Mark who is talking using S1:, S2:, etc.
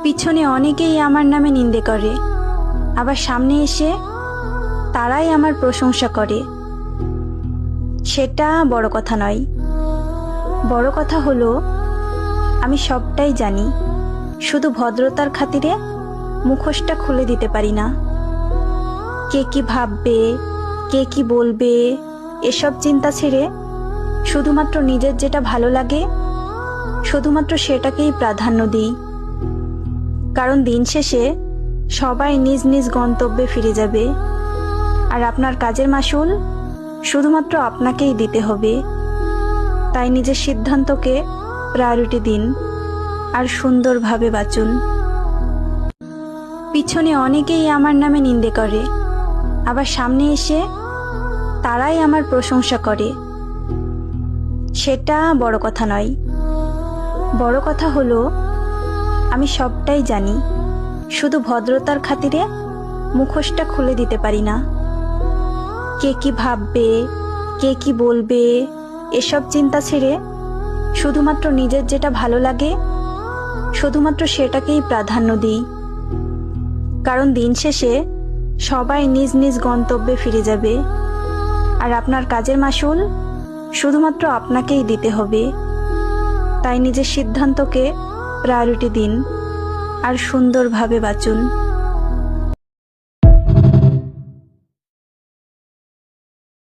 S1: পিছনে অনেকেই আমার নামে নিন্দে করে, আবার সামনে এসে তারাই আমার প্রশংসা করে। সেটা বড় কথা নয়। বড় কথা হলো আমি সবটাই জানি, শুধু ভদ্রতার খাতিরে মুখোশটা খুলে দিতে পারি না। কে কি ভাববে, কে কি বলবে, এসব চিন্তা ছেড়ে শুধুমাত্র নিজের যেটা ভালো লাগে শুধুমাত্র সেটাকেই প্রাধান্য দিই। কারণ দিন শেষে সবাই নিজ নিজ গন্তব্যে ফিরে যাবে, আর আপনার কাজের মাসুল শুধুমাত্র আপনাকেই দিতে হবে। তাই নিজের সিদ্ধান্তকে প্রায়োরিটি দিন আর সুন্দরভাবে বাঁচুন। পিছনে অনেকেই আমার নামে নিন্দে করে, আবার সামনে এসে তারাই আমার প্রশংসা করে। সেটা বড় কথা নয়। বড় কথা হলো আমি সবটাই জানি, শুধু ভদ্রতার খাতিরে মুখোশটা খুলে দিতে পারি না। কে কি ভাববে, কে কি বলবে, এসব চিন্তা ছেড়ে শুধুমাত্র নিজের যেটা ভালো লাগে শুধুমাত্র সেটাকেই প্রাধান্য দিই। কারণ দিন শেষে সবাই নিজ নিজ গন্তব্যে ফিরে যাবে, আর আপনার কাজের মাসুল শুধুমাত্র আপনাকেই দিতে হবে। তাই নিজের সিদ্ধান্তকে প্রায়োরিটি দিন আর সুন্দরভাবে বাঁচুন।